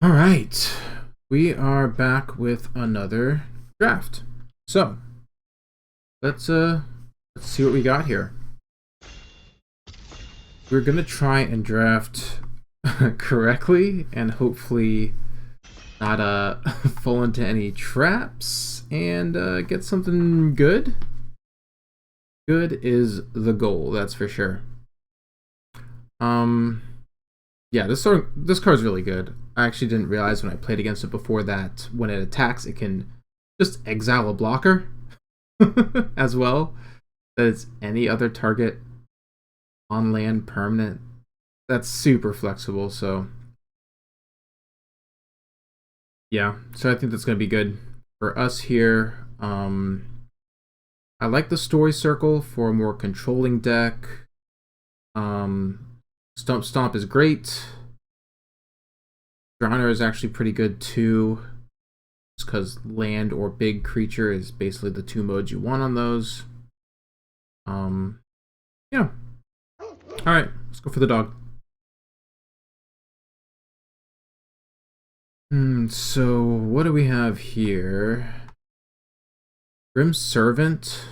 All right, we are back with another draft. So let's see what we got here. We're gonna try and draft correctly and hopefully not fall into any traps and get something good. Good is the goal, that's for sure. Um, yeah, this card's really good. I actually didn't realize when I played against it before that when it attacks, it can just exile a blocker as well. That it's any other target on land permanent. That's super flexible. So yeah, so I think that's gonna be good for us here. I like the story circle for a more controlling deck. Um, Stump Stomp is great. Drowner is actually pretty good too, just because land or big creature is basically the two modes you want on those. Yeah. All right, let's go for the dog. So what do we have here? Grim Servant.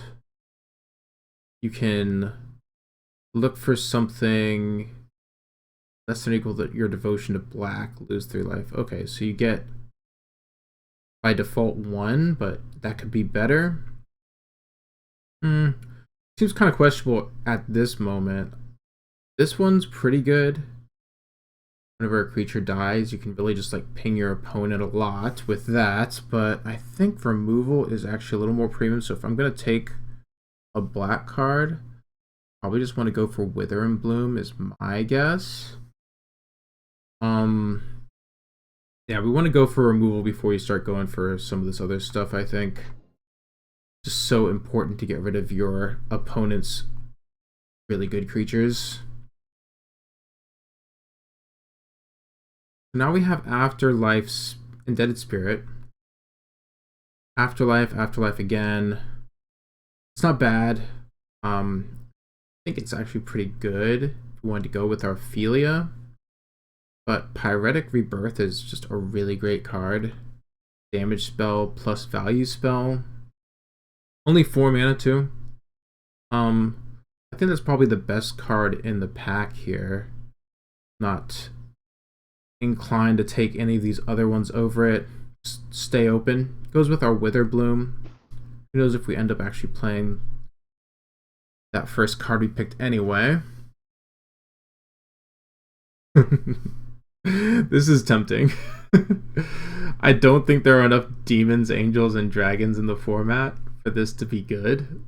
You can look for something less than or equal to your devotion to black, lose 3 life. Okay, so you get by default 1, but that could be better. Seems kind of questionable at this moment. This one's pretty good. Whenever a creature dies, you can really just like ping your opponent a lot with that, but I think removal is actually a little more premium. So if I'm going to take a black card, probably just want to go for Wither and Bloom is my guess. Yeah, we want to go for removal before you start going for some of this other stuff, I think. Just so important to get rid of your opponent's really good creatures. Now we have Afterlife's Indebted Spirit. Afterlife again. It's not bad. I think it's actually pretty good if we wanted to go with our Philia. But Pyretic Rebirth is just a really great card. Damage spell plus value spell. Only 4 mana too. I think that's probably the best card in the pack here. Not inclined to take any of these other ones over it. Just stay open. Goes with our Wither Bloom. Who knows if we end up actually playing that first card we picked anyway. This is tempting. I don't think there are enough demons, angels, and dragons in the format for this to be good.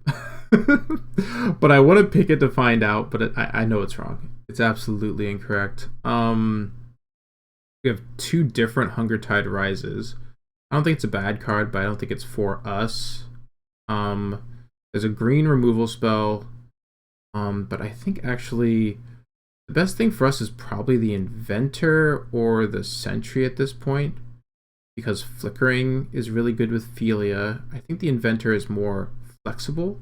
But I want to pick it to find out, but I know it's wrong. It's absolutely incorrect. We have 2 different Hungertide Rises. I don't think it's a bad card, but I don't think it's for us. There's a green removal spell, but I think actually the best thing for us is probably the Inventor or the Sentry at this point, because Flickering is really good with Philia. I think the Inventor is more flexible,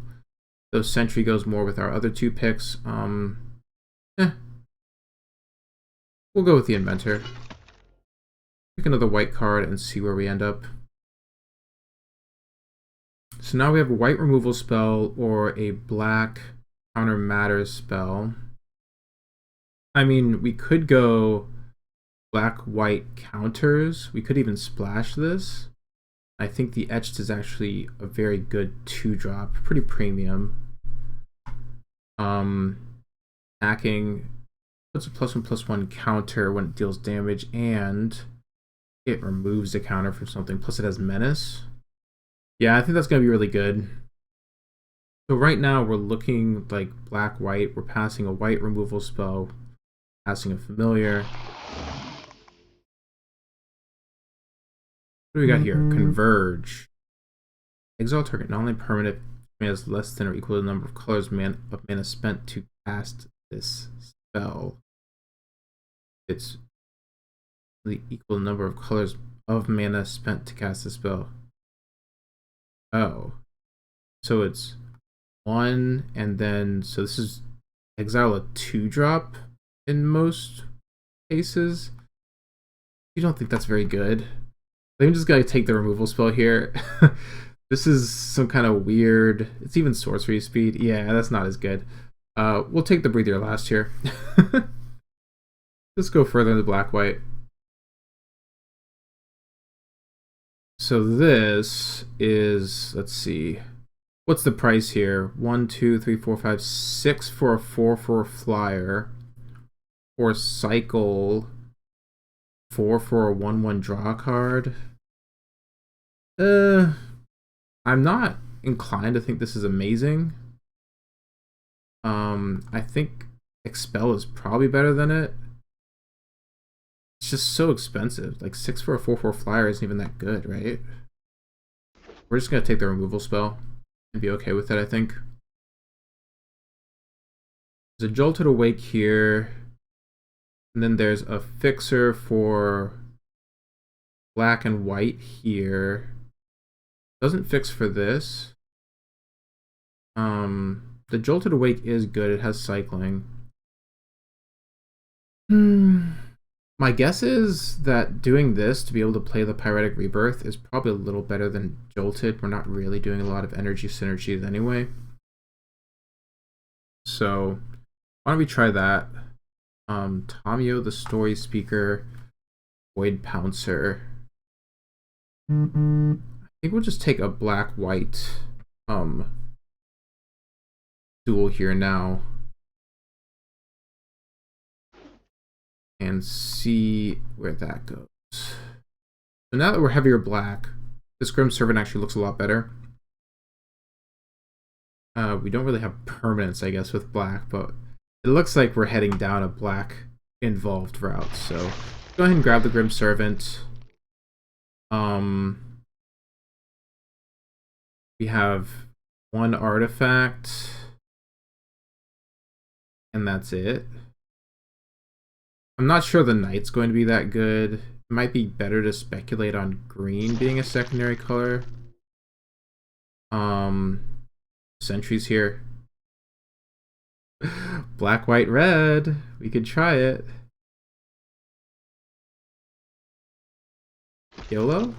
though Sentry goes more with our other 2 picks. We'll go with the Inventor. Pick another white card and see where we end up. So now we have a white removal spell or a black counter matter spell. I mean, we could go black-white counters. We could even splash this. I think the Etched is actually a very good 2-drop, pretty premium. Hacking puts a +1/+1 counter when it deals damage, and it removes the counter from something. Plus it has Menace. Yeah, I think that's going to be really good. So right now we're looking like black-white. We're passing a white removal spell, passing a familiar. What do we got here? Converge. Exile target non-permanent mana is less than or equal to the number of colors of mana spent to cast this spell. It's the equal number of colors of mana spent to cast the spell. Oh. So it's 1, and then, so this is exile a 2-drop in most cases. You don't think that's very good? I think I'm just gonna take the removal spell here. This is some kind of weird. It's even sorcery speed. Yeah, that's not as good. We'll take the breather last here. Let's go further into black white. So this is, let's see, what's the price here? 1, 2, 3, 4, 5, 6 for a 4/4 flyer, or cycle 4 for a 1/1 draw card. I'm not inclined to think this is amazing. I think Expel is probably better than it. It's just so expensive. Like 6 for a 4/4 flyer isn't even that good, right? We're just gonna take the removal spell and be okay with it, I think. There's a Jolted Awake here. And then there's a fixer for black and white here. Doesn't fix for this. The Jolted Awake is good. It has cycling. My guess is that doing this to be able to play the Pyretic Rebirth is probably a little better than Jolted. We're not really doing a lot of energy synergies anyway. So why don't we try that? Tomio the Story Speaker, Void Pouncer. I think we'll just take a black-white duel here now and see where that goes. So now that we're heavier black, this Grim Servant actually looks a lot better. We don't really have permanence, I guess, with black, but it looks like we're heading down a black involved route. So go ahead and grab the Grim Servant. We have one artifact, and that's it. I'm not sure the Knight's going to be that good. It might be better to speculate on green being a secondary color. Sentries here. Black, white, red. We could try it. YOLO?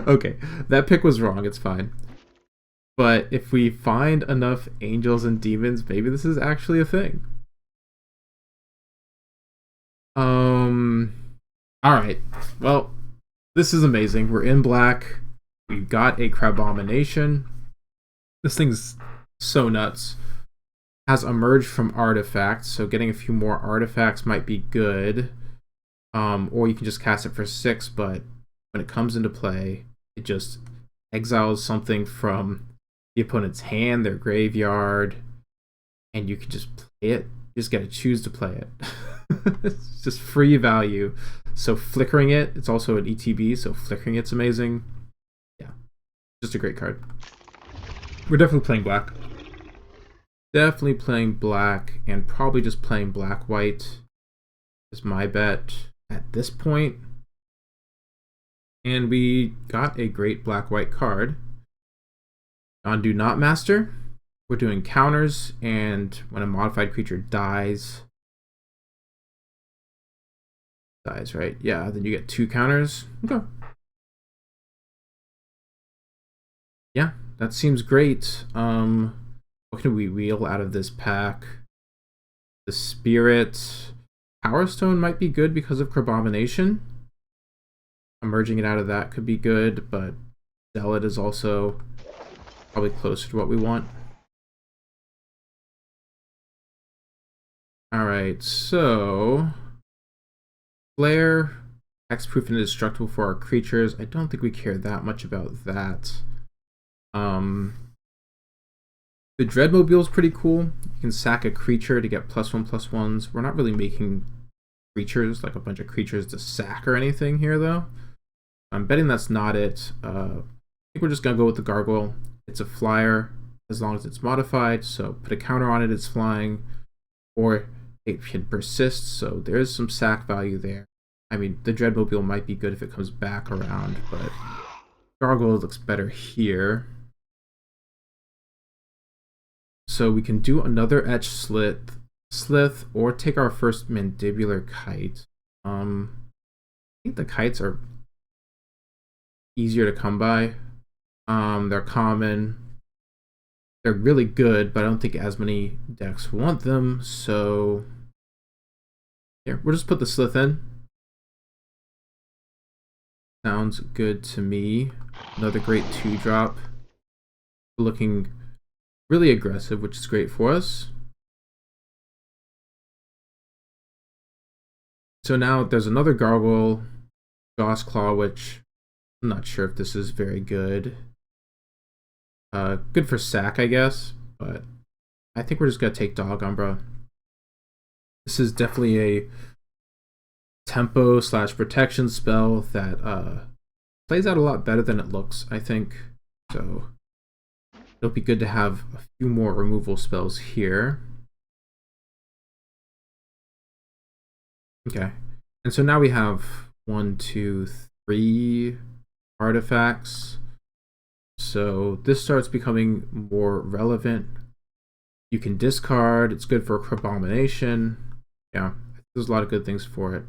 Okay, that pick was wrong. It's fine. But if we find enough angels and demons, maybe this is actually a thing. Alright. Well, this is amazing. We're in black. We've got a Crabomination. This thing's so nuts. Has emerged from artifacts, so getting a few more artifacts might be good. Or you can just cast it for 6, but when it comes into play, it just exiles something from the opponent's hand, their graveyard, and you can just play it. You just gotta choose to play it. It's just free value. So flickering it, it's also an ETB, so flickering it's amazing. Yeah, just a great card. We're definitely playing black. Definitely playing black, and probably just playing black-white is my bet at this point. And we got a great black-white card. On Do Not Master, we're doing counters, and when a modified creature dies, right? Yeah, then you get 2 counters. Okay. Yeah, that seems great. What can we wheel out of this pack? The Spirit. Power Stone might be good because of Crabomination. Emerging it out of that could be good, but Zealot is also probably closer to what we want. Alright, so Flare, hexproof and indestructible for our creatures. I don't think we care that much about that. The Dreadmobile is pretty cool. You can sack a creature to get +1/+1s. We're not really making creatures, like a bunch of creatures to sack or anything here, though. I'm betting that's not it. I think we're just going to go with the Gargoyle. It's a flyer as long as it's modified, so put a counter on it, it's flying. Or it can persist, so there is some sack value there. I mean, the Dreadmobile might be good if it comes back around, but Gargoyle looks better here. So we can do another Etch Slith, or take our first Mandibular Kite. I think the kites are easier to come by. They're common. They're really good, but I don't think as many decks want them. So here, we'll just put the Slith in. Sounds good to me. Another great 2-drop. Looking really aggressive, which is great for us. So now there's another Gargoyle, Gauss Claw, which I'm not sure if this is very good. Good for sack, I guess, but I think we're just gonna take Dog Umbra. This is definitely a tempo / protection spell that plays out a lot better than it looks, I think. So it'll be good to have a few more removal spells here. Okay, and so now we have 1, 2, 3 artifacts. So this starts becoming more relevant. You can discard. It's good for Abomination. Yeah, there's a lot of good things for it.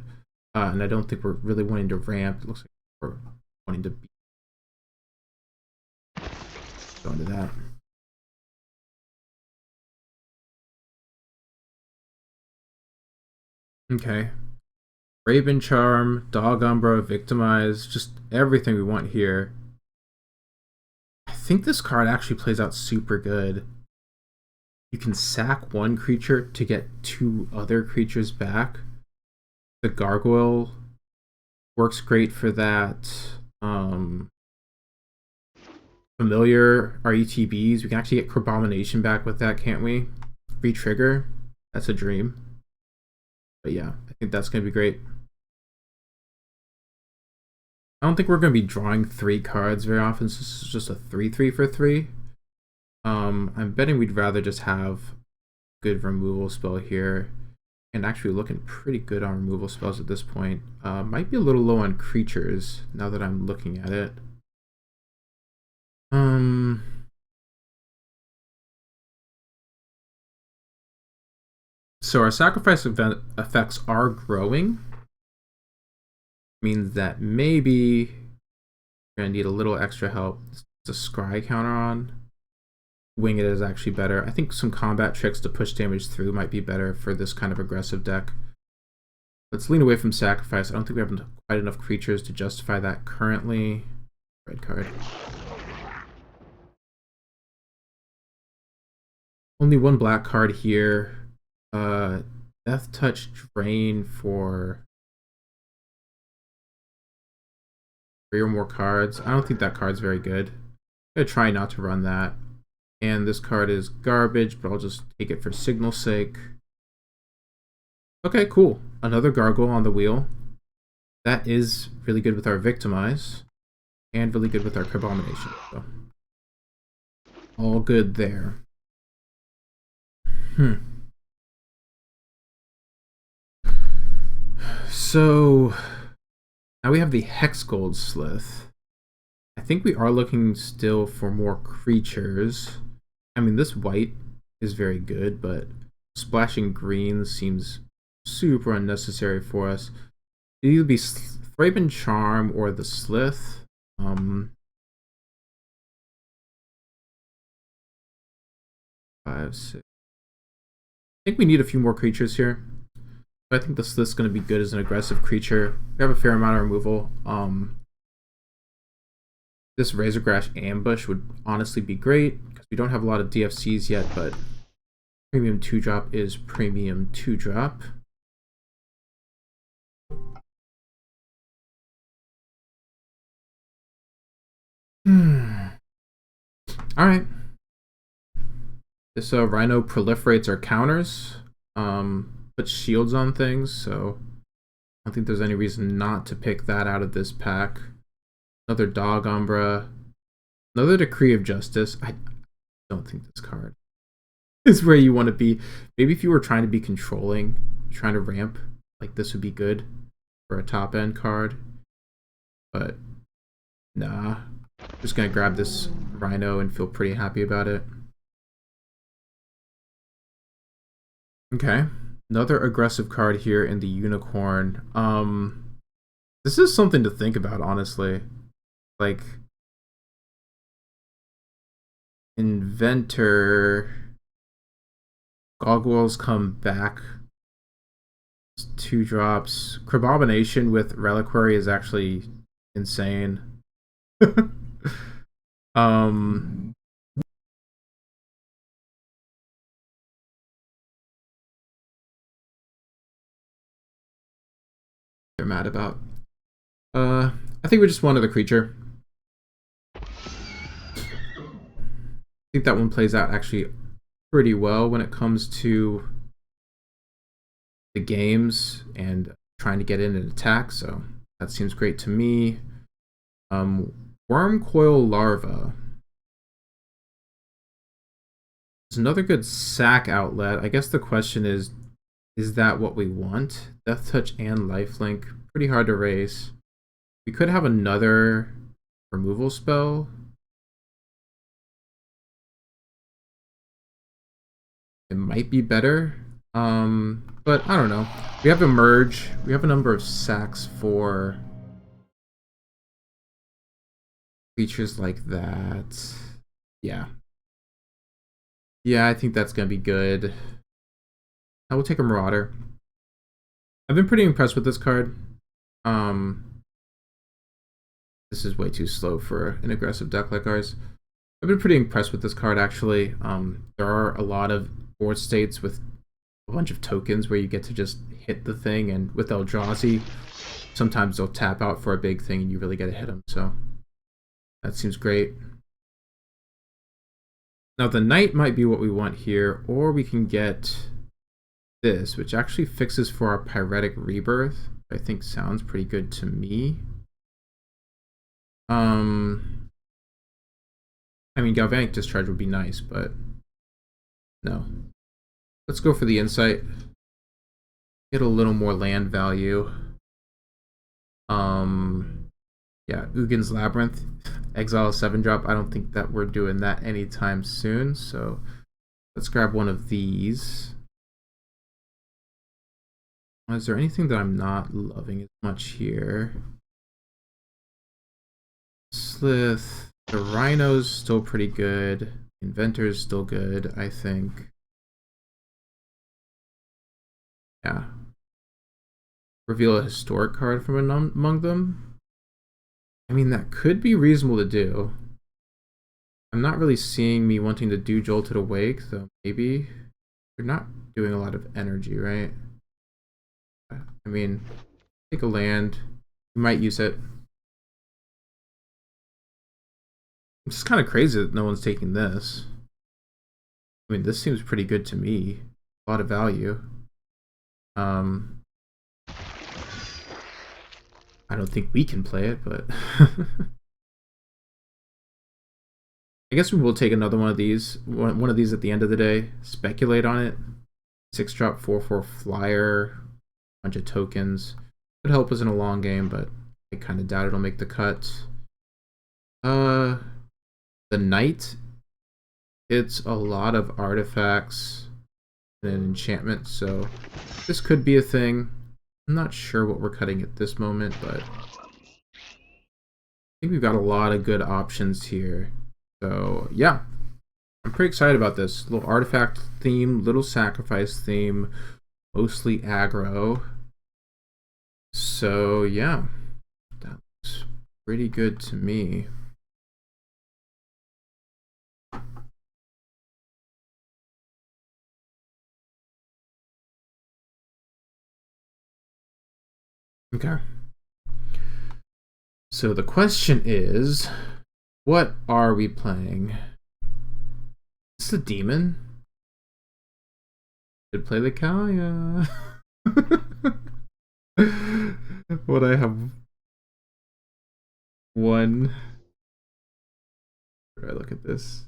And I don't think we're really wanting to ramp. It looks like we're wanting to go into that. Okay. Raven Charm, Dog Umbra, Victimize, just everything we want here. I think this card actually plays out super good. You can sack one creature to get 2 other creatures back. The Gargoyle works great for that. Familiar, our ETBs. We can actually get Abomination back with that, can't we? Re-trigger. That's a dream. But yeah, I think that's going to be great. I don't think we're going to be drawing 3 cards very often, so this is just a 3/3 for 3. I'm betting we'd rather just have good removal spell here, and actually looking pretty good on removal spells at this point. Might be a little low on creatures now that I'm looking at it. So our sacrifice event effects are growing. Means that maybe we're gonna need a little extra help. It's a scry counter on. Wing it is actually better. I think some combat tricks to push damage through might be better for this kind of aggressive deck. Let's lean away from sacrifice. I don't think we have quite enough creatures to justify that currently. Red card. Only 1 black card here. Death Touch Drain for 3 or more cards. I don't think that card's very good. I'm gonna try not to run that. And this card is garbage, but I'll just take it for signal's sake. Okay, cool. Another Gargoyle on the wheel. That is really good with our Victimize. And really good with our Abomination. So all good there. So now we have the Hexgold Slith. I think we are looking still for more creatures. I mean, this white is very good, but splashing green seems super unnecessary for us. It'd either be Thraben Charm or the Slith. 5, 6. I think we need a few more creatures here. I think the Slith's going to be good as an aggressive creature. We have a fair amount of removal. This Razorgrash Ambush would honestly be great because we don't have a lot of DFCs yet, but premium 2-drop is premium 2-drop. Alright. This Rhino proliferates our counters, puts shields on things, so I don't think there's any reason not to pick that out of this pack. Another Dog Umbra. Another Decree of Justice. I don't think this card is where you want to be. Maybe if you were trying to be controlling, trying to ramp, like this would be good for a top end card. But nah. Just gonna grab this Rhino and feel pretty happy about it. Okay. Another aggressive card here in the Unicorn. This is something to think about, honestly. Like, Inventor, Gargoyles come back. 2 drops. Crabomination with Reliquary is actually insane. um they're mad about. I think we just wanted a creature. I think that one plays out actually pretty well when it comes to the games and trying to get in and attack, so that seems great to me. Worm Coil Larva is another good sack outlet. I guess the question is that what we want? Death Touch and Lifelink, pretty hard to race. We could have another removal spell. It might be better, but I don't know. We have Emerge. We have a number of sacks for creatures like that. Yeah. Yeah, I think that's going to be good. I will take a Marauder. I've been pretty impressed with this card. This is way too slow for an aggressive deck like ours. I've been pretty impressed with this card, actually. There are a lot of board states with a bunch of tokens where you get to just hit the thing, and with Eldrazi, sometimes they'll tap out for a big thing and you really get to hit them, so that seems great. Now the Knight might be what we want here, or we can get this, which actually fixes for our Pyretic Rebirth. I think sounds pretty good to me. I mean, Galvanic Discharge would be nice, but no. Let's go for the Insight. Get a little more land value. Yeah, Ugin's Labyrinth. Exile a 7-drop. I don't think that we're doing that anytime soon, so let's grab one of these. Is there anything that I'm not loving as much here? Slith. The Rhino's still pretty good. Inventor's still good, I think. Yeah. Reveal a historic card from among them. I mean, that could be reasonable to do. I'm not really seeing me wanting to do Jolted Awake, though maybe. You're not doing a lot of energy, right? I mean, take a land. You might use it. It's just kind of crazy that no one's taking this. I mean, this seems pretty good to me. A lot of value. I don't think we can play it, but I guess we will take another one of these. One of these at the end of the day. Speculate on it. 6-drop, 4/4 flyer. Bunch of tokens. Could help us in a long game, but I kind of doubt it'll make the cut. The Knight. It's a lot of artifacts and an enchantment, so this could be a thing. I'm not sure what we're cutting at this moment, but I think we've got a lot of good options here. So yeah, I'm pretty excited about this. Little artifact theme, little sacrifice theme, mostly aggro. So yeah, that looks pretty good to me. Okay. So the question is, what are we playing? Is this a demon? Could play the Kaya. Would I have one? Where do I look at this?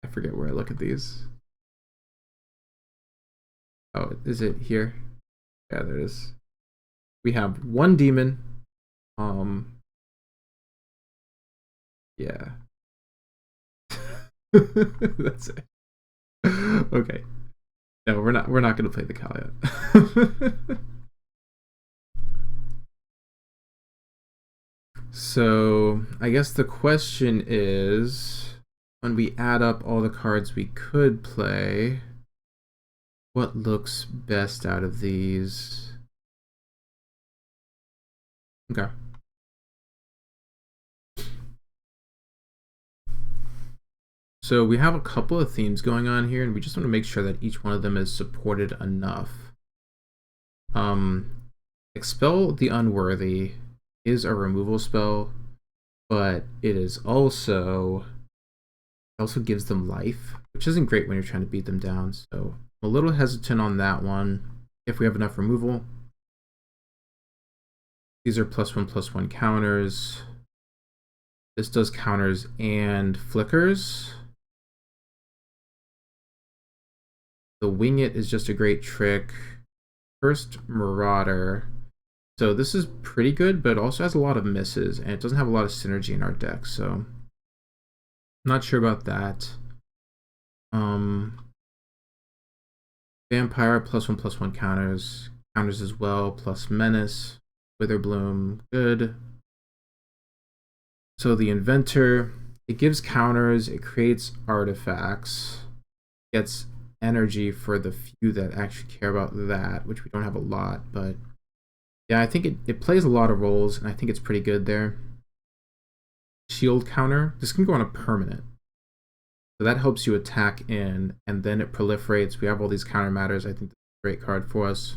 I forget where I look at these. Oh, is it here? Yeah, there it is. We have one demon. Yeah. That's it. Okay. No, we're not gonna play the Cal yet. So I guess the question is, when we add up all the cards we could play, what looks best out of these? Okay. So we have a couple of themes going on here, and we just want to make sure that each one of them is supported enough. Expel the Unworthy is a removal spell, but it also gives them life, which isn't great when you're trying to beat them down. So I'm a little hesitant on that one. If we have enough removal, these are +1/+1 counters. This does counters and flickers. The Wing It is just a great trick. First Marauder. So this is pretty good, but it also has a lot of misses, and it doesn't have a lot of synergy in our deck, so I'm not sure about that. Vampire +1/+1 counters as well, plus Menace, Witherbloom, good. So the Inventor, it gives counters, it creates artifacts, gets energy for the few that actually care about that, which we don't have a lot, but yeah, I think it plays a lot of roles, and I think it's pretty good there. Shield counter, this can go on a permanent. So that helps you attack in, and then it proliferates. We have all these counter matters. I think that's a great card for us.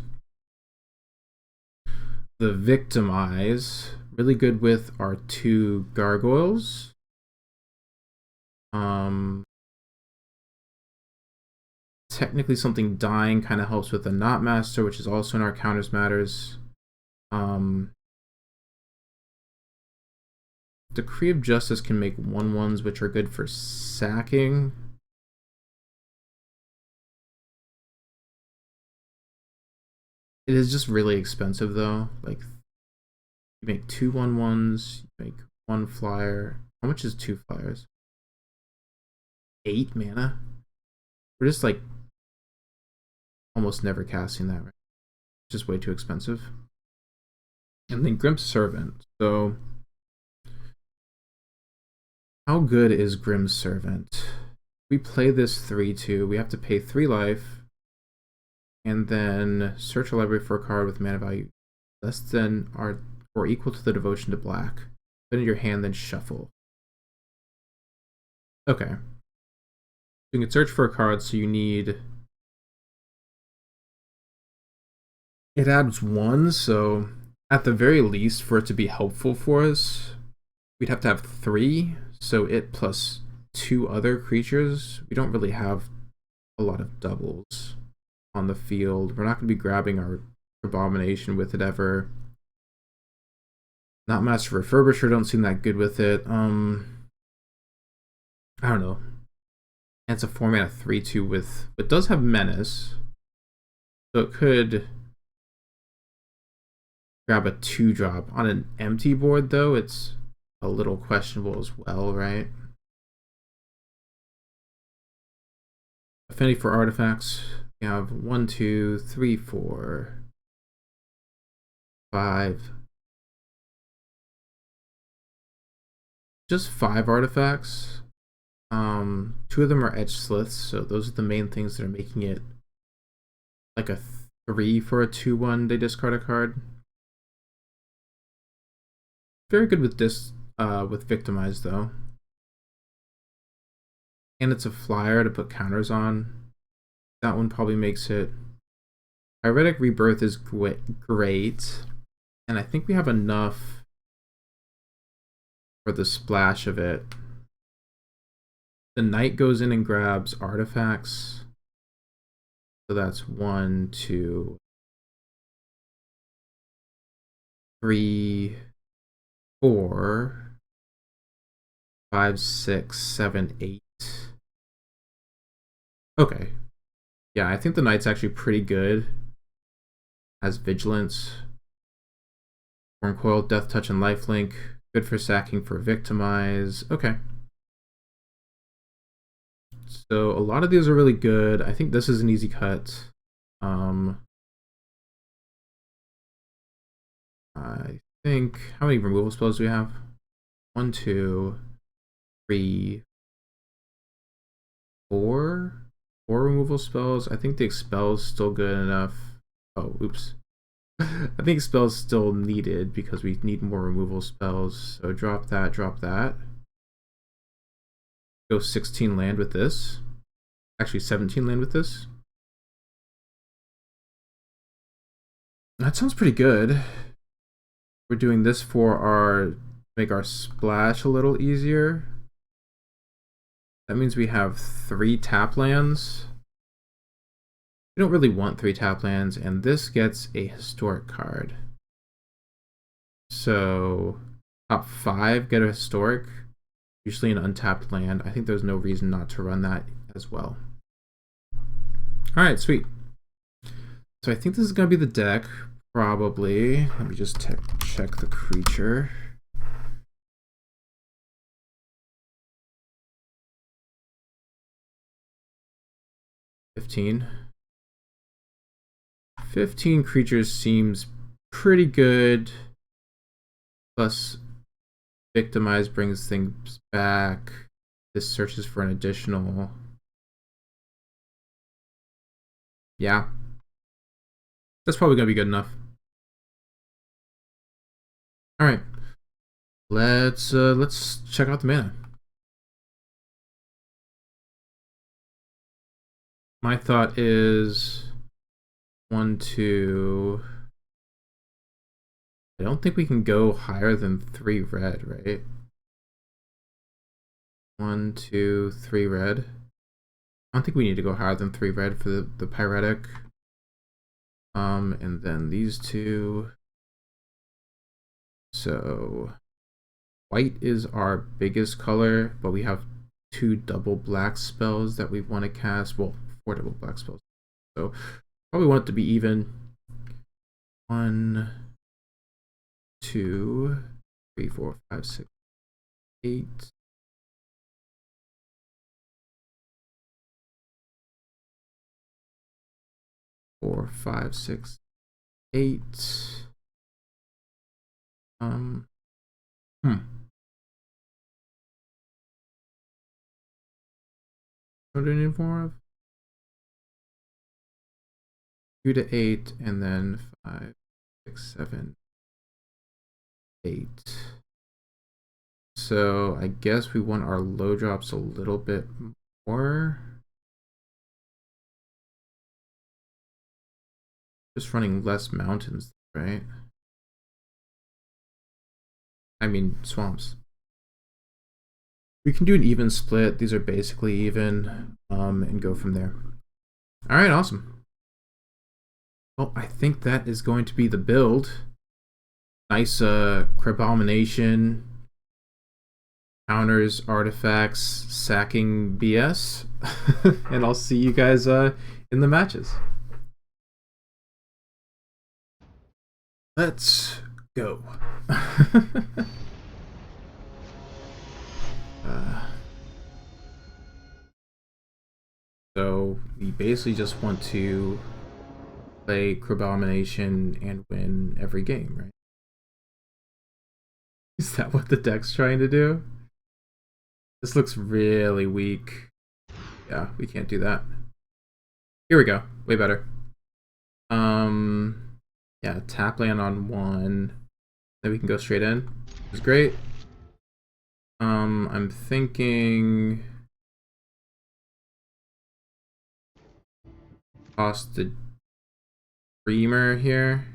The Victimize, really good with our 2 gargoyles. Technically something dying kind of helps with the Knot Master, which is also in our counters matters. Decree of Justice can make 1/1s, which are good for sacking. It is just really expensive though. Like, you make 2 1/1s, you make 1 flyer. How much is 2 flyers? 8 mana? We're just like almost never casting that, right? It's just way too expensive. And then Grim Servant. So how good is Grim Servant? We play this 3/2. We have to pay 3 life, and then search a library for a card with mana value less than or equal to the devotion to black. Put it in your hand, then shuffle. Okay. You can search for a card, so you need. It adds 1, so at the very least, for it to be helpful for us, we'd have to have 3. So it plus 2 other creatures. We don't really have a lot of doubles on the field. We're not going to be grabbing our Abomination with it ever. Not Master Refurbisher, don't seem that good with it. I don't know. It's a 4-mana 3/2 with, it does have Menace, so it could grab a 2-drop. On an empty board though, it's a little questionable as well, right? Affinity for artifacts. We have 1, 2, 3, 4, 5. Just 5 artifacts. 2 of them are Edge Sliths, so those are the main things that are making it like a 3 for a 2/1. They discard a card. Very good with this, with Victimize though. And it's a flyer to put counters on. That one probably makes it. Heretic Rebirth is great, and I think we have enough for the splash of it. The Knight goes in and grabs artifacts. So that's 1, 2, 3, 4, 5, 6, 7, 8. Okay. Yeah, I think the Knight's actually pretty good. Has Vigilance, Coil, Death Touch, and Lifelink. Good for sacking for Victimize. Okay. So a lot of these are really good. I think this is an easy cut. I think, how many removal spells do we have? 1, 2, 3, 4. 4 removal spells. I think the expel's still good enough. Oh, oops. I think expel's still needed because we need more removal spells. So drop that, drop that. Go 16 land with this. Actually, 17 land with this. That sounds pretty good. We're doing this for our, make our splash a little easier. That means we have 3 tap lands. We don't really want 3 tap lands, and this gets a historic card. So top 5 get a historic, usually an untapped land. I think there's no reason not to run that as well. Alright, sweet. So I think this is going to be the deck, probably. Let me just check the creature. $15 creatures seems pretty good. Plus, victimize brings things back. This searches for an additional. Yeah. That's probably going to be good enough. All right. Let's check out the mana. My thought is 1, 2. I don't think we can go higher than 3 red, right? 1, 2, 3 red. I don't think we need to go higher than 3 red for the pyretic. And then these 2. So white is our biggest color, but we have 2 double black spells that we want to cast. Well, 4 double black spells. So probably want it to be even. 1, 2, 3, 4, 5, 6, 8. Four, 5, 6, 8. What do we need more of? 2 to 8, and then 5, 6, 7, 8. So I guess we want our low drops a little bit more. Just running less mountains, right? I mean, swamps. We can do an even split. These are basically even, and go from there. All right, awesome. Well, I think that is going to be the build. Nice Crabomination, counters, artifacts, sacking BS. And I'll see you guys in the matches. Let's go. So we basically just want to play Crabomination and win every game, right? Is that what the deck's trying to do? This looks really weak. Yeah, we can't do that. Here we go. Way better. Yeah, tap land on 1. Then we can go straight in. It's great. I'm thinking toss the Dreamer here.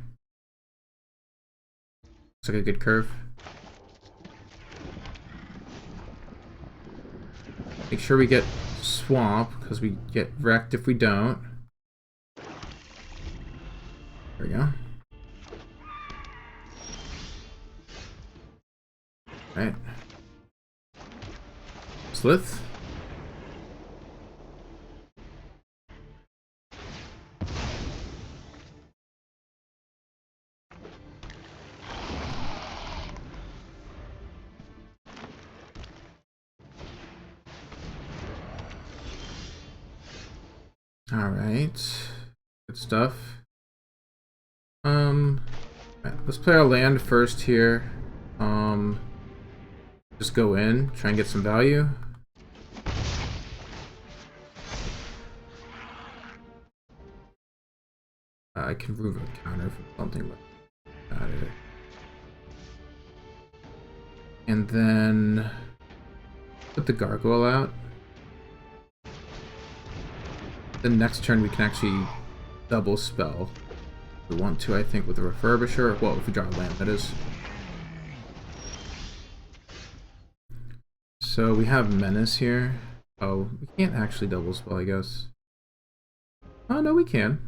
Looks like a good curve. Make sure we get swamp, because we get wrecked if we don't. There we go. Alright. Slith. Alright. Good stuff. Let's play our land first here. Just go in, try and get some value. I can remove a counter from something like that. And then put the gargoyle out. The next turn we can actually double spell. We want to, I think, with a refurbisher. Well, if we draw a land, that is. So we have Menace here. Oh, we can't actually double spell, I guess. Oh, no, we can.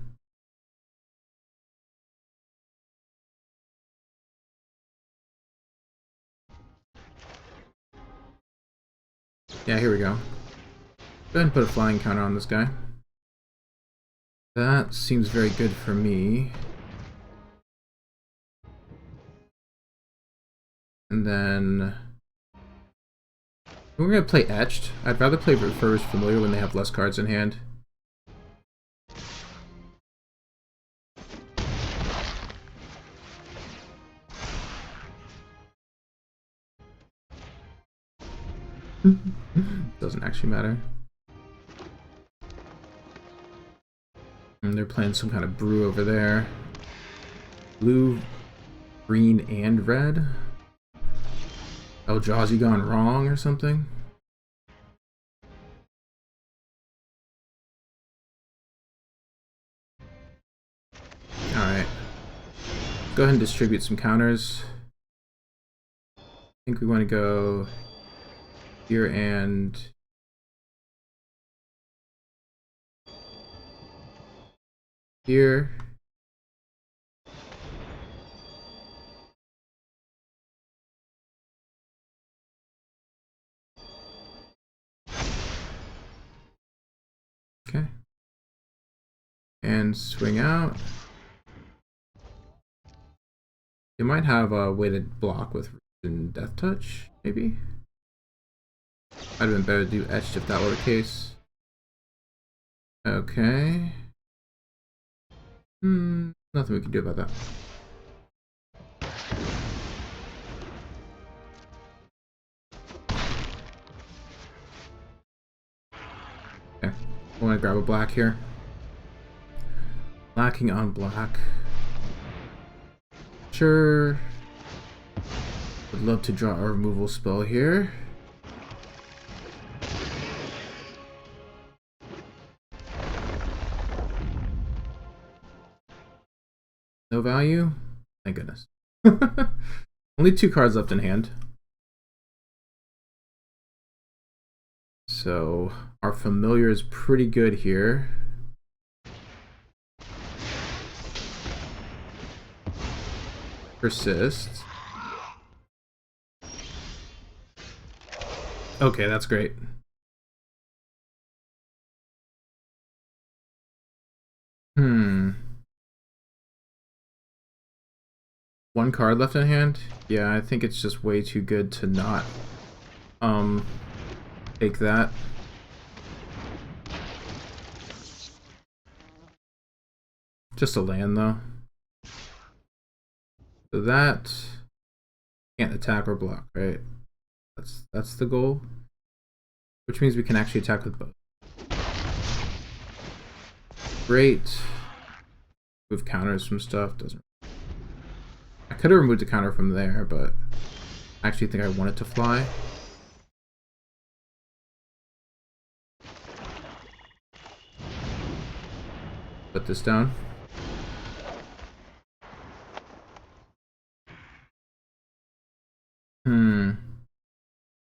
Yeah, here we go. Go ahead and put a flying counter on this guy. That seems very good for me. And then we're gonna play Etched. I'd rather play Refurbished Familiar when they have less cards in hand. Doesn't actually matter. And they're playing some kind of brew over there. Blue, green, and red. Eldrazi gone wrong or something? Alright. Go ahead and distribute some counters. I think we want to go here and here. Okay. And swing out. You might have a way to block with Death Touch, maybe? I'd have been better to do Etched if that were the case. Okay. Nothing we can do about that. Okay. I want to grab a black here. Lacking on black. Sure. Would love to draw a removal spell here. No value? Thank goodness. Only 2 cards left in hand. So our familiar is pretty good here. Persist. Okay, that's great. One card left in hand? Yeah, I think it's just way too good to not take that. Just a land though. So that can't attack or block, right? That's the goal. Which means we can actually attack with both. Great. Move counters from stuff, doesn't. I could have removed the counter from there, but I actually think I want it to fly. Put this down.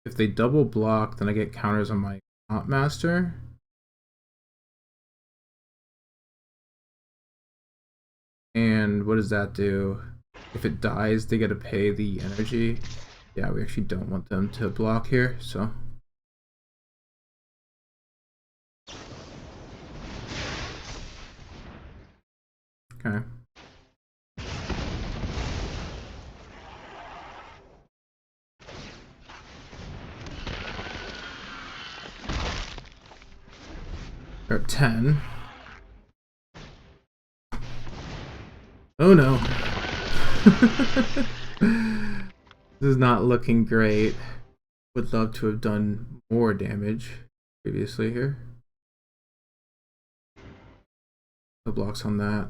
If they double block, then I get counters on my Knot Master. And what does that do? If it dies, they get to pay the energy. Yeah, we actually don't want them to block here, so. Okay. We're at 10. Oh no. This is not looking great. Would love to have done more damage previously here. No blocks on that.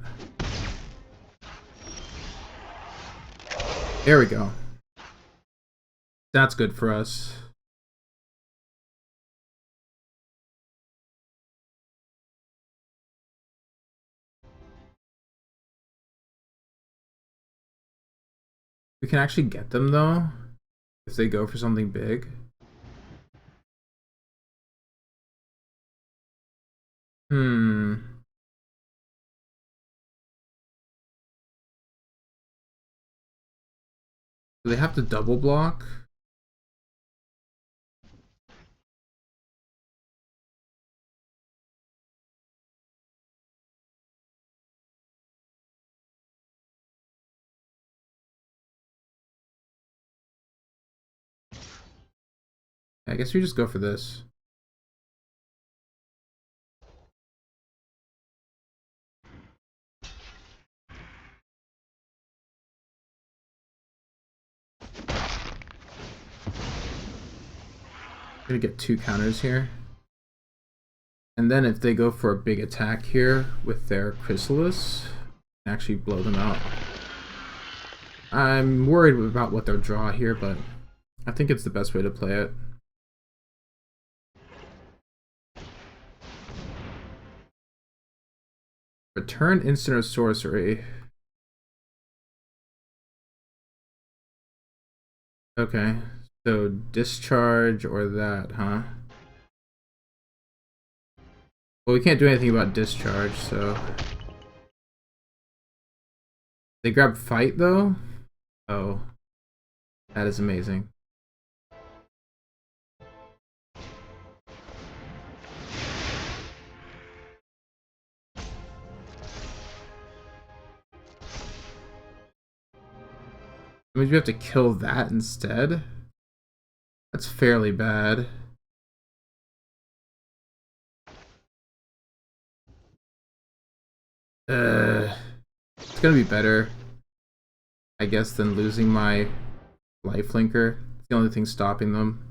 There we go. That's good for us. We can actually get them though, if they go for something big. Do they have to double block? I guess we just go for this. I'm gonna get 2 counters here. And then if they go for a big attack here with their Chrysalis, actually blow them out. I'm worried about what they'll draw here, but I think it's the best way to play it. Return instant or sorcery. Okay, so discharge or that, huh? Well, we can't do anything about discharge, so... They grab fight, though? Oh. That is amazing. That means we have to kill that instead? That's fairly bad. It's gonna be better, I guess, than losing my lifelinker. It's the only thing stopping them.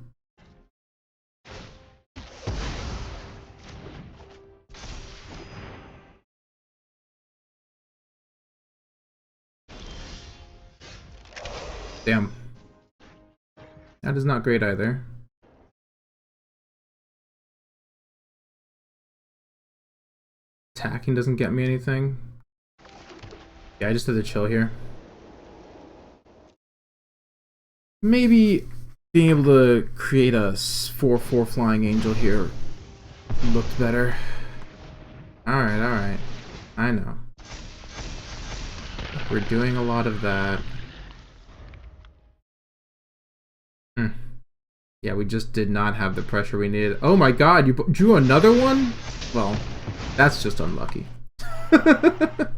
Damn. That is not great either. Attacking doesn't get me anything. Yeah, I just had to chill here. Maybe being able to create a 4/4 flying angel here looked better. Alright, alright. I know. We're doing a lot of that. Yeah, we just did not have the pressure we needed. Oh my god, you drew another one? Well, that's just unlucky. That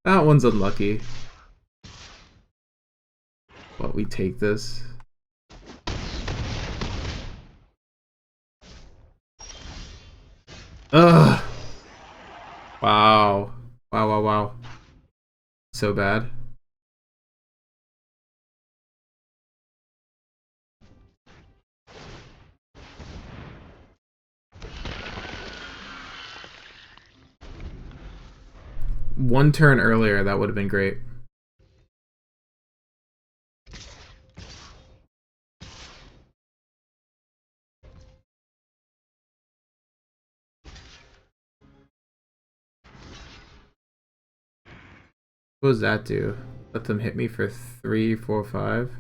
one's unlucky. But we take this. Ugh. Wow. Wow, wow, wow. So bad. One turn earlier, that would have been great. What does that do? Let them hit me for 3, 4, 5?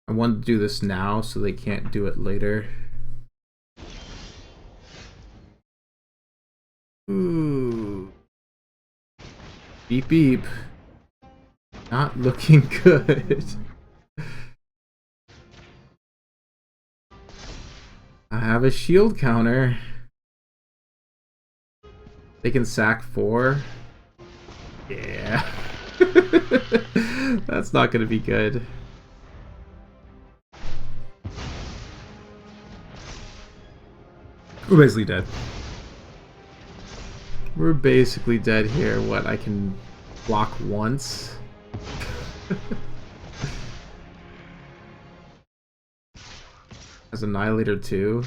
I want to do this now so they can't do it later. Ooh. Beep beep. Not looking good. I have a shield counter. They can sack 4. Yeah. That's not gonna be good. We're basically dead. We're basically dead here. What, I can block once? As Annihilator 2.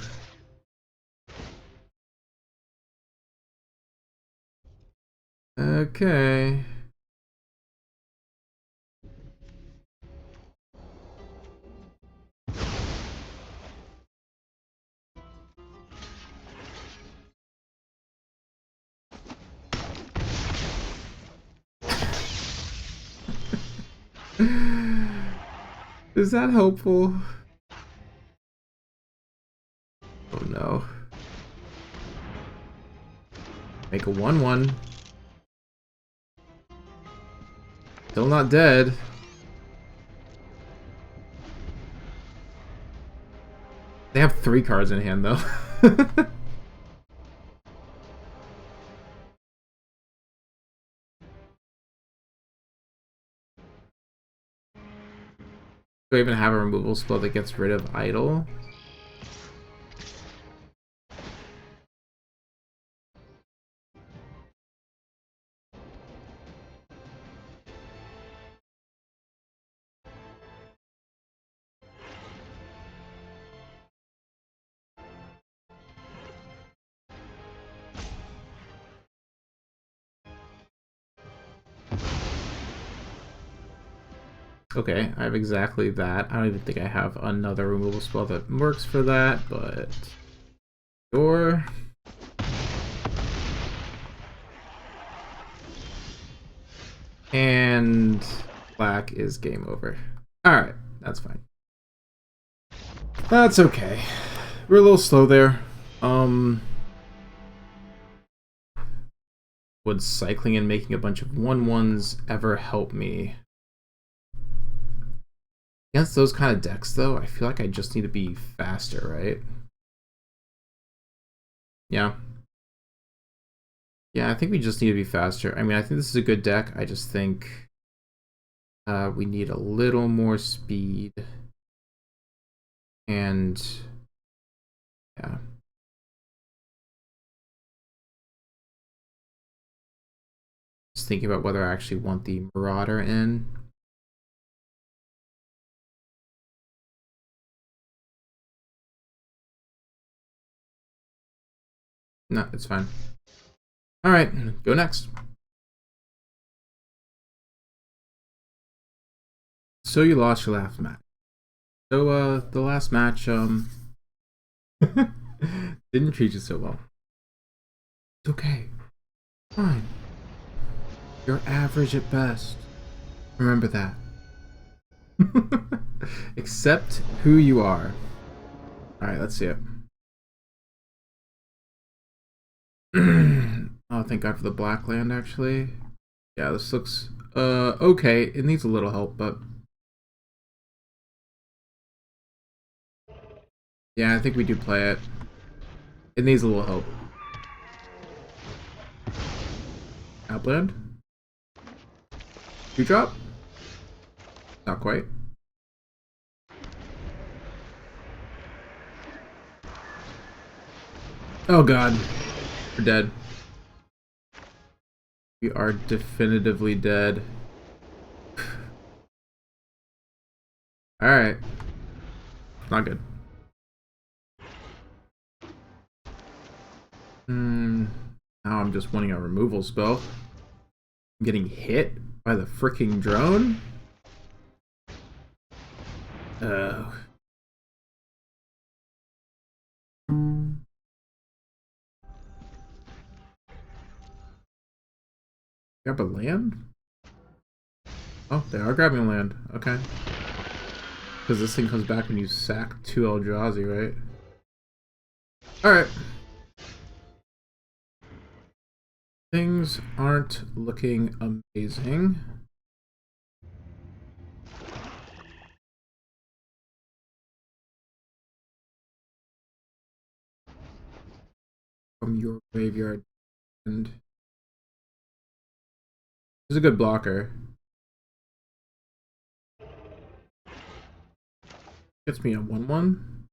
Okay. Is that helpful? Oh no. Make a 1/1. Still not dead. They have 3 cards in hand though. Do I even have a removal spell that gets rid of idle? Okay, I have exactly that. I don't even think I have another removal spell that works for that, but sure. And black is game over. Alright, that's fine. That's okay. We're a little slow there. Would cycling and making a bunch of 1/1s ever help me? Against those kind of decks, though, I feel like I just need to be faster, right? Yeah. Yeah, I think we just need to be faster. I mean, I think this is a good deck. I just think we need a little more speed. And yeah. Just thinking about whether I actually want the Marauder in. No, it's fine. Alright, go next. So you lost your last match. So the last match didn't treat you so well. It's okay. Fine. You're average at best. Remember that. Accept who you are. Alright, let's see it. Oh, thank God for the black land, actually. Yeah, this looks okay. It needs a little help, but yeah, I think we do play it. It needs a little help. Outland? 2-drop? Not quite. Oh God, we're dead. We are definitively dead. Alright. Not good. Now I'm just wanting a removal spell. I'm getting hit by the freaking drone? Oh. Grab a land? Oh, they are grabbing land. Okay. Because this thing comes back when you sack 2 Eldrazi, right? Alright. Things aren't looking amazing. From your graveyard. And He's a good blocker. Gets me a 1/1.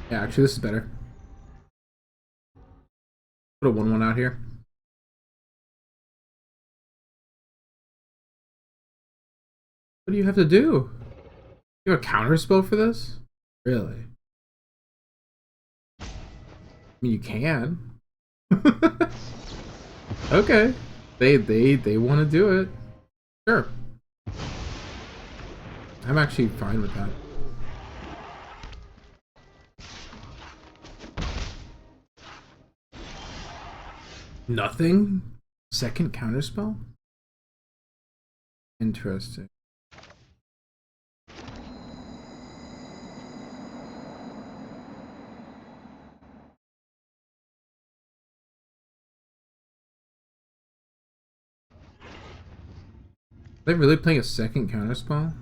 Yeah, actually, this is better. Put a 1/1 out here. What do you have to do? You have a counter spell for this? Really? I mean, you can. Okay. They want to do it. Sure. I'm actually fine with that. Nothing? Second counterspell? Interesting. Are they really playing a second counterspell?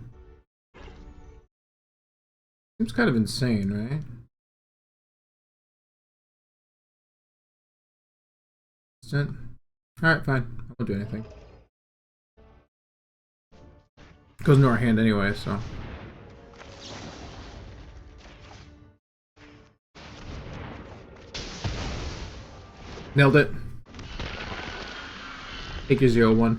Seems kind of insane, right? Alright, fine. I won't do anything. Goes into our hand anyway, so. Nailed it. Take your 0/1.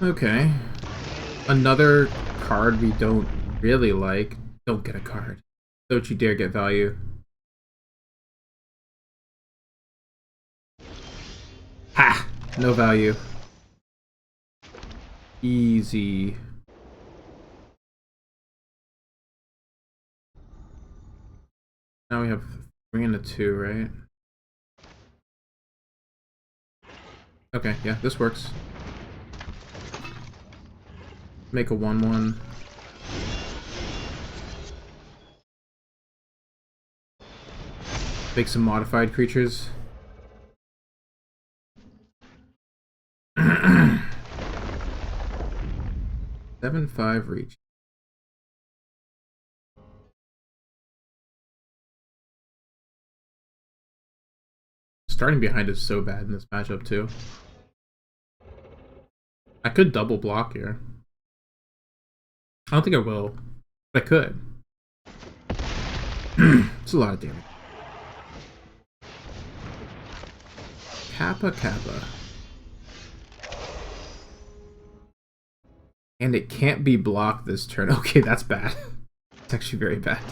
Okay. Another card we don't really like. Don't get a card. Don't you dare get value. Ha! No value. Easy. Now we have 3 and a 2, right? Okay, yeah, this works. Make a 1/1. Make some modified creatures. 7/5 reach. Starting behind is so bad in this matchup too. I could double block here. I don't think I will, but I could. It's a lot of damage. Kappa Kappa. And it can't be blocked this turn. Okay, that's bad. It's actually very bad.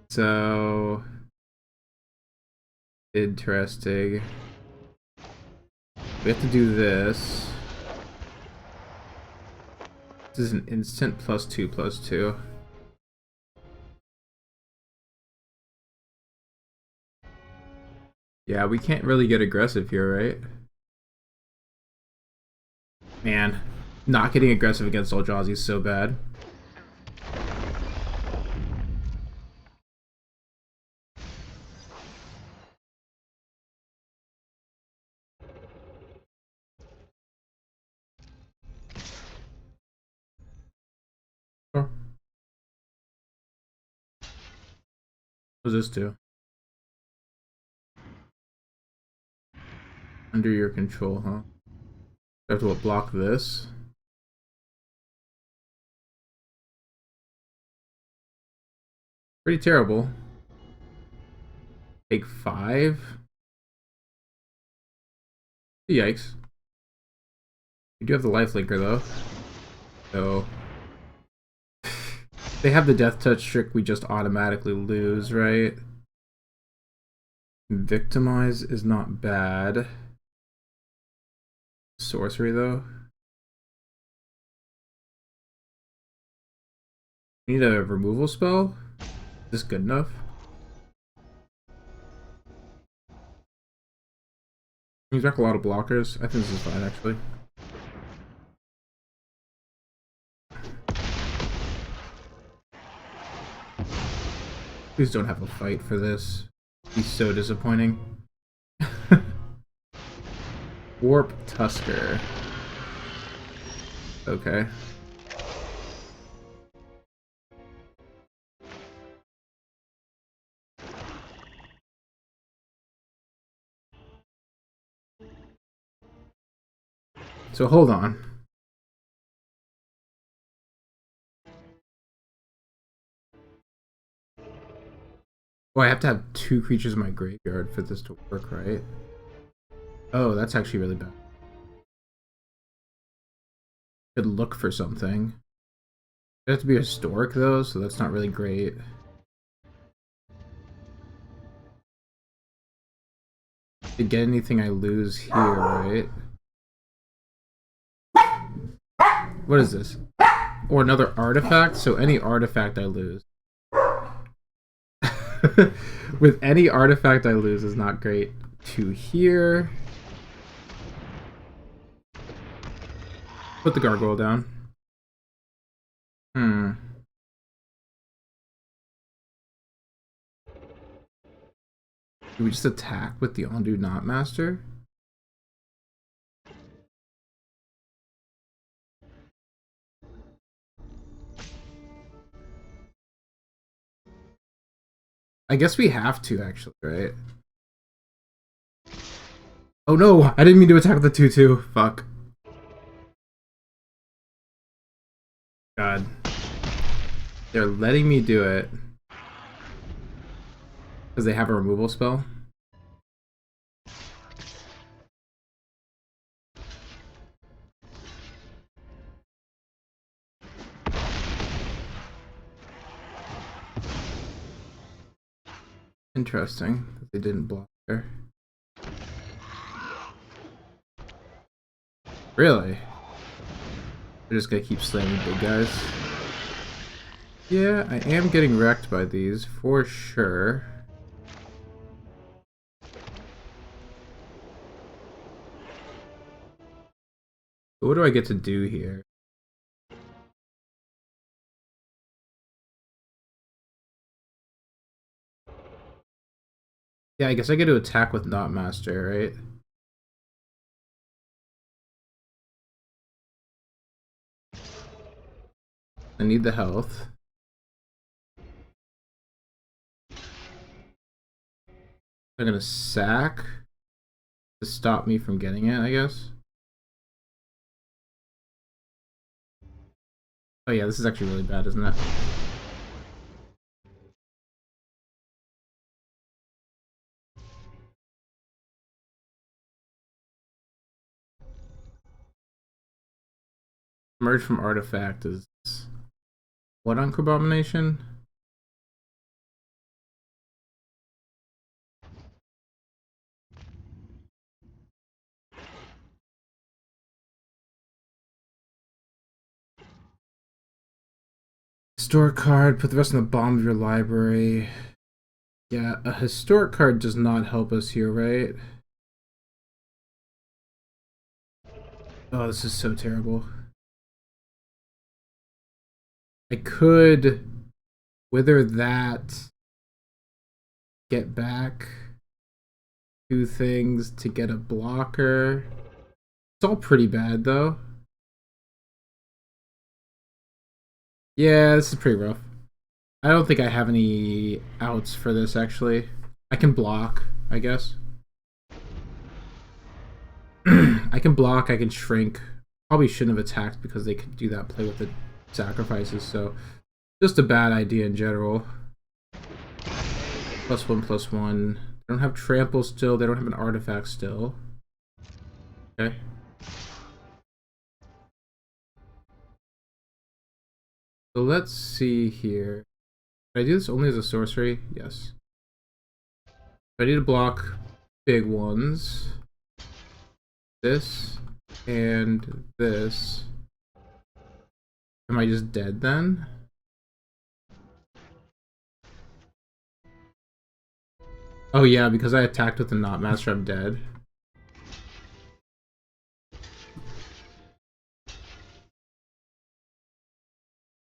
So interesting. We have to do this. This is an instant +2/+2. Yeah, we can't really get aggressive here, right? Man, not getting aggressive against Eldrazi is so bad. Oh. What does this do? Under your control, huh? I have to block this? Pretty terrible. Take 5? Yikes. We do have the lifelinker though. So they have the death touch trick, we just automatically lose, right? Victimize is not bad. Sorcery though. We need a removal spell? Is this good enough? Brings back a lot of blockers. I think this is fine actually. Please don't have a fight for this. He's so disappointing. Warp Tusker. Okay. so hold on. Oh, I have to have 2 creatures in my graveyard for this to work, right? Oh, that's actually really bad. Could look for something. It has to be historic though, so that's not really great. To get anything I lose here, right? What is this? Or another artifact? So any artifact I lose. With any artifact I lose is not great. 2 here. Put the gargoyle down. Do we just attack with the Undo Not Master? I guess we have to, actually, right? Oh no! I didn't mean to attack with the 2/2. Fuck. God. They're letting me do it. Because they have a removal spell? Interesting that they didn't block there. Really? They're just gonna keep slamming big guys. Yeah, I am getting wrecked by these, for sure. But what do I get to do here? Yeah, I guess I get to attack with Not Master, right? I need the health. I'm gonna sack to stop me from getting it, I guess. Oh yeah, this is actually really bad, isn't it? Merge from artifact is what on Abomination? Historic card, put the rest in the bottom of your library. Yeah, a historic card does not help us here, right? Oh, this is so terrible. I could wither that, get back 2 things to get a blocker. It's all pretty bad though. Yeah, this is pretty rough. I don't think I have any outs for this actually. I can block, I guess. I can block, I can shrink. Probably shouldn't have attacked because they could do that play with the sacrifices, so just a bad idea in general. +1/+1. They don't have trample still, they don't have an artifact still. Okay. So let's see here. Can I do this only as a sorcery? Yes. I need to block big ones. This and this. Am I just dead then? Oh yeah, because I attacked with the Not Master, I'm dead.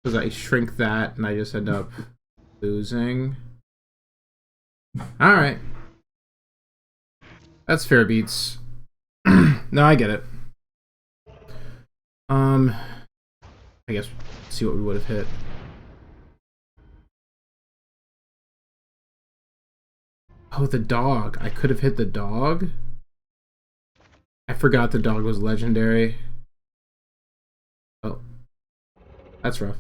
Because I shrink that and I just end up losing. Alright. That's fair beats. No, I get it. I guess see what we would have hit. Oh, the dog. I could have hit the dog. I forgot the dog was legendary. That's rough.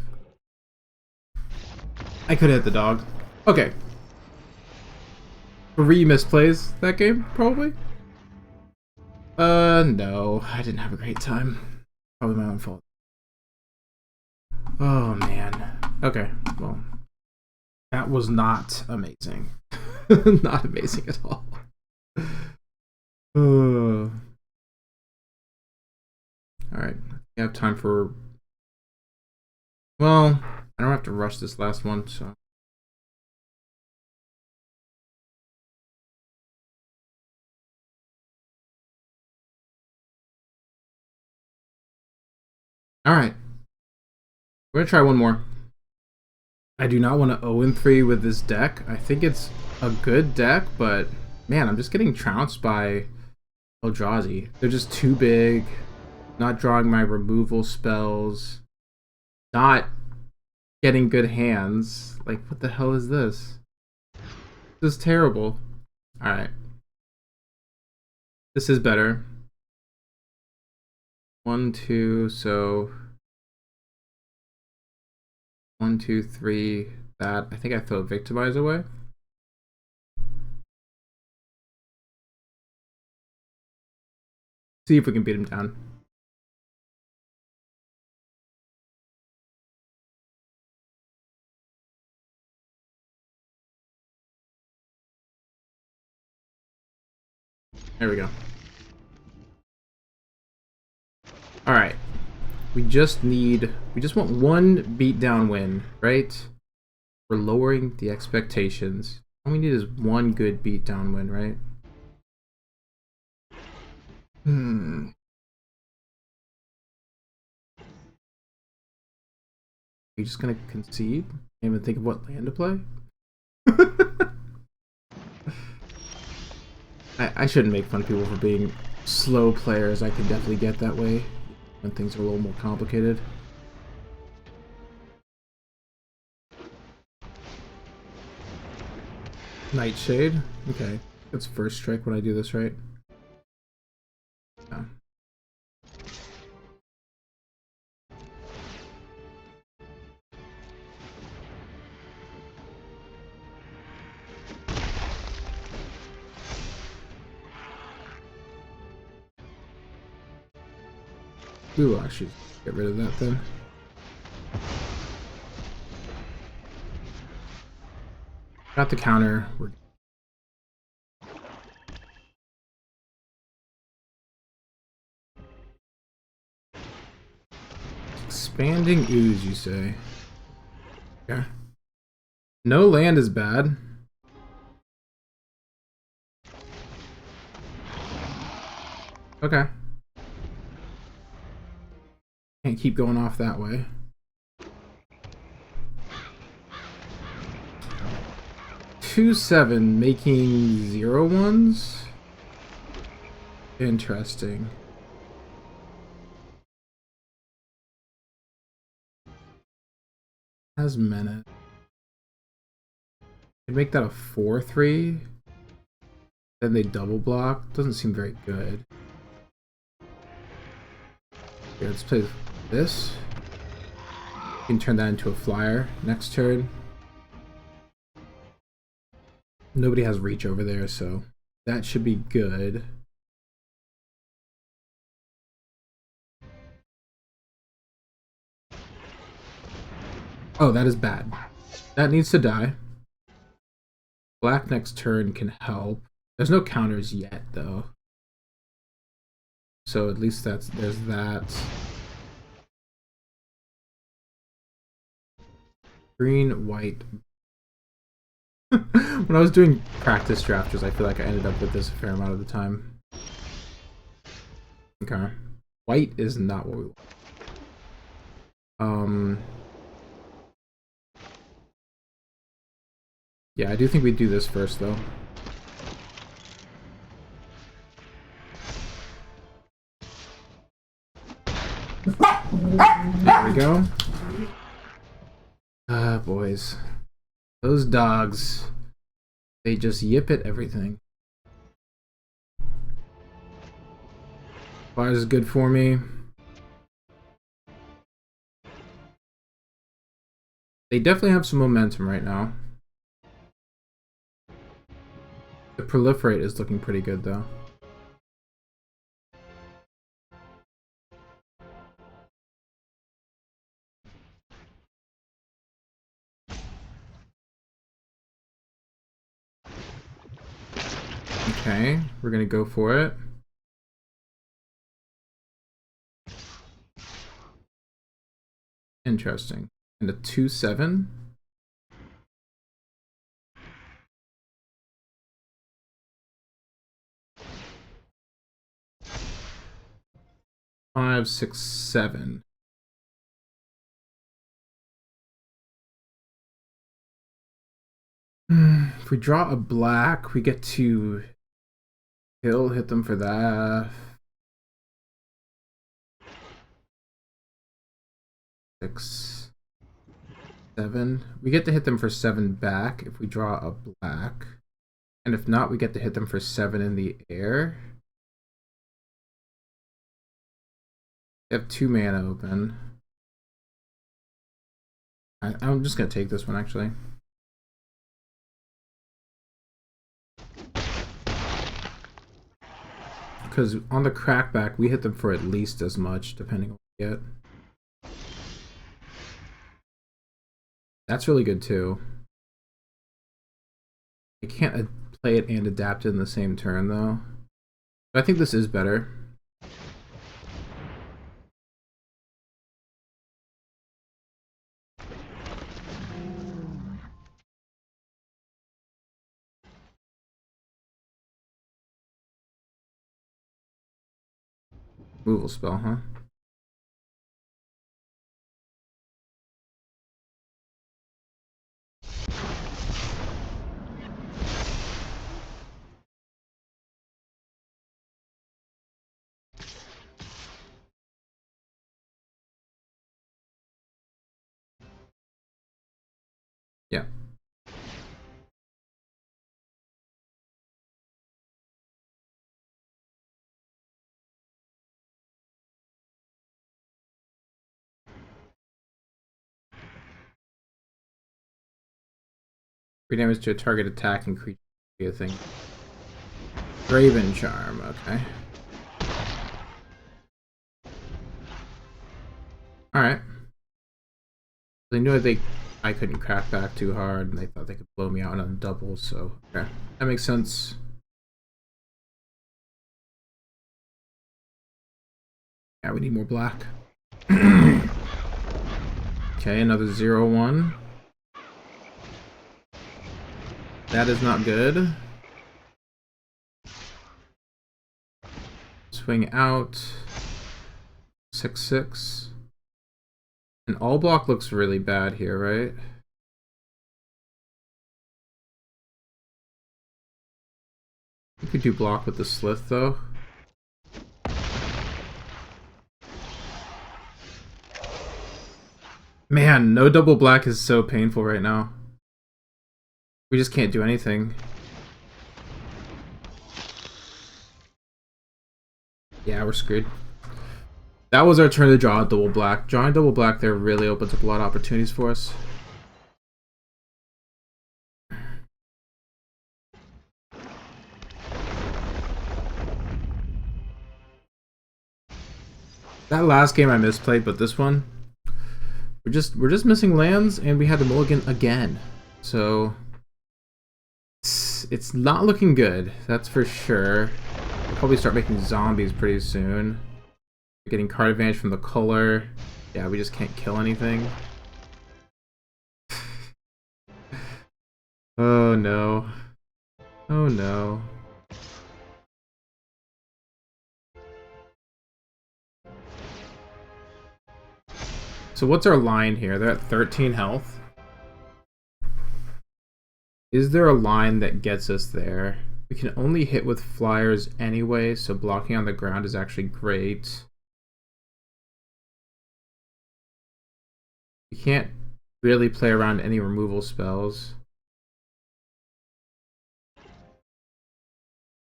I could hit the dog. Okay. 3 misplays that game, probably? No. I didn't have a great time. Probably my own fault. Oh, man. Okay, well. That was not amazing. Not amazing at all. Alright. We have time for... Well, I don't have to rush this last one, so... Alright. We're gonna try one more. I do not want to 0-3 with this deck. I think it's a good deck, but... Man, I'm just getting trounced by Eldrazi. They're just too big. Not drawing my removal spells. Not getting good hands. Like, what the hell is this? This is terrible. Alright. This is better. 1, 2, so... 1, 2, 3, that. I think I throw Victimize away. See if we can beat him down. There we go. Alright. We just want one beatdown win, right? We're lowering the expectations. All we need is one good beatdown win, right? Are you just gonna concede? Can't even think of what land to play? I shouldn't make fun of people for being slow players. I can definitely get that way when things are a little more complicated. Nightshade? Okay. That's first strike when I do this, right? Yeah. We will actually get rid of that then. Got the counter. We're expanding ooze, you say? Yeah. No land is bad. Okay. Can't keep going off that way. Two 7 making 0/1s? Interesting. Has Menace. Could make that a 4/3. Then they double block. Doesn't seem very good. Okay, let's play this. You can turn that into a flyer next turn. Nobody has reach over there, so that should be good. Oh, that is bad. That needs to die. Black next turn can help. There's no counters yet, though. So at least there's that. Green, white. When I was doing practice drafters, I feel like I ended up with this a fair amount of the time. Okay. White is not what we want. Yeah, I do think we do this first, though. There we go. Ah, boys. Those dogs. They just yip at everything. Fire is good for me. They definitely have some momentum right now. The proliferate is looking pretty good though. Okay, we're gonna go for it. Interesting. And a 2/7. 5, 6, 7. If we draw a black, we get to hit them for that. 6, 7. We get to hit them for 7 back if we draw a black. And if not, we get to hit them for 7 in the air. They have 2 mana open. I'm just going to take this one, actually. Because on the crackback, we hit them for at least as much, depending on what we get. That's really good, too. I can't play it and adapt it in the same turn, though. But I think this is better. Removal spell, huh? Yeah. Free damage to a target attack and creature be a thing. Graven Charm, okay. Alright. They knew I couldn't crack back too hard, and they thought they could blow me out on doubles, so okay. That makes sense. Yeah, we need more black. Okay, another 0/1. That is not good. Swing out. 6/6. And all block looks really bad here, right? You could do block with the Slith, though. Man, no double black is so painful right now. We just can't do anything. Yeah, we're screwed. That was our turn to draw a double black. Drawing double black there really opens up a lot of opportunities for us. That last game I misplayed, but this one, we're just missing lands, and we had the mulligan again. So it's not looking good, that's for sure. We'll probably start making zombies pretty soon. We're getting card advantage from the color. Yeah, we just can't kill anything. Oh no. Oh no. So what's our line here? They're at 13 health. Is there a line that gets us there? We can only hit with flyers anyway, so blocking on the ground is actually great. We can't really play around any removal spells.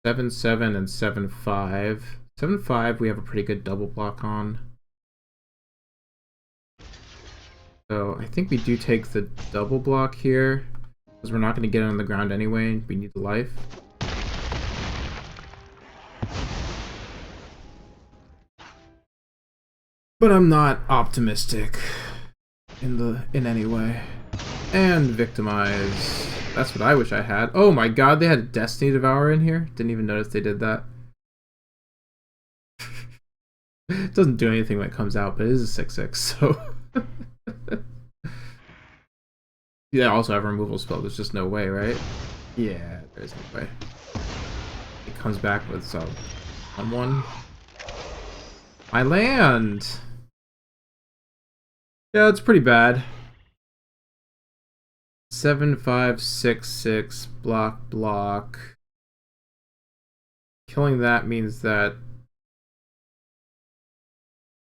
7/7 and 7/5. 7/5 we have a pretty good double block on. So I think we do take the double block here, because we're not going to get it on the ground anyway. We need the life. But I'm not optimistic in any way. And victimize. That's what I wish I had. Oh my god, they had a Destiny Devourer in here? Didn't even notice they did that. It doesn't do anything when it comes out, but it is a 6/6, so... Yeah, also have a removal spell. There's just no way, right? Yeah, there's no way. It comes back with some 1/1. My land! Yeah, it's pretty bad. 7/5/6/6 block. Killing that means that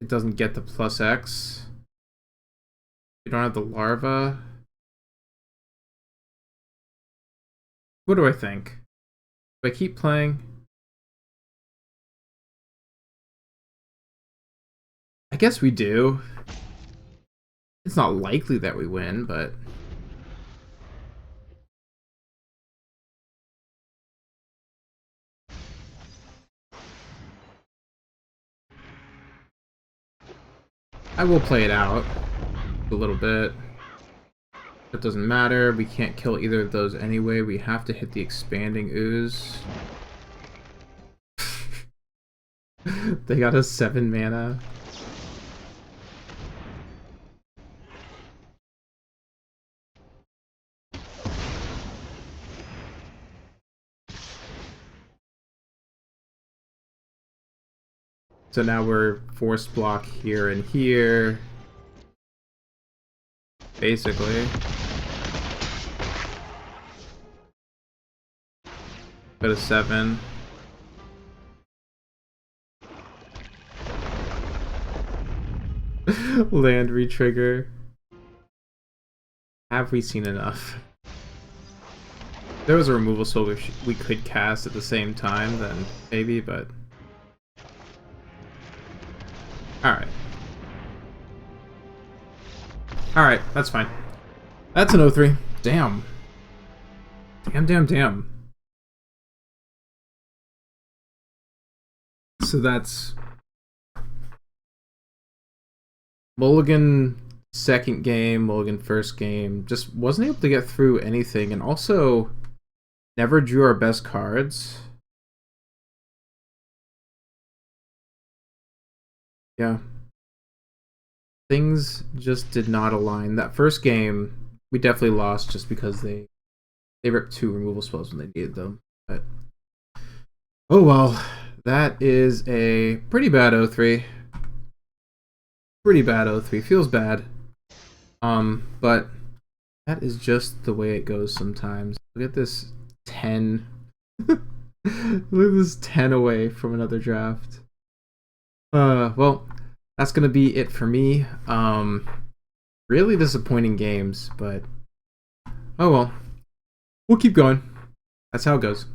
it doesn't get the +X. You don't have the larva. What do I think? Do I keep playing? I guess we do. It's not likely that we win, but... I will play it out a little bit. It doesn't matter. We can't kill either of those anyway. We have to hit the expanding ooze. They got a 7 mana. So now we're force block here and here. Basically. Got a 7. Land retrigger. Have we seen enough? If there was a removal spell we could cast at the same time, then maybe, but... Alright. Alright, that's fine. That's an 0-3. Damn. Damn. So that's... Mulligan second game, Mulligan first game. Just wasn't able to get through anything, and also never drew our best cards. Yeah. Things just did not align. That first game, we definitely lost just because they ripped 2 removal spells when they needed them. But oh well. That is a pretty bad 0-3. Pretty bad 0-3. Feels bad. But that is just the way it goes sometimes. Look at this 10. Look at this 10 away from another draft. Well, that's gonna be it for me. Really disappointing games, but oh well. We'll keep going. That's how it goes.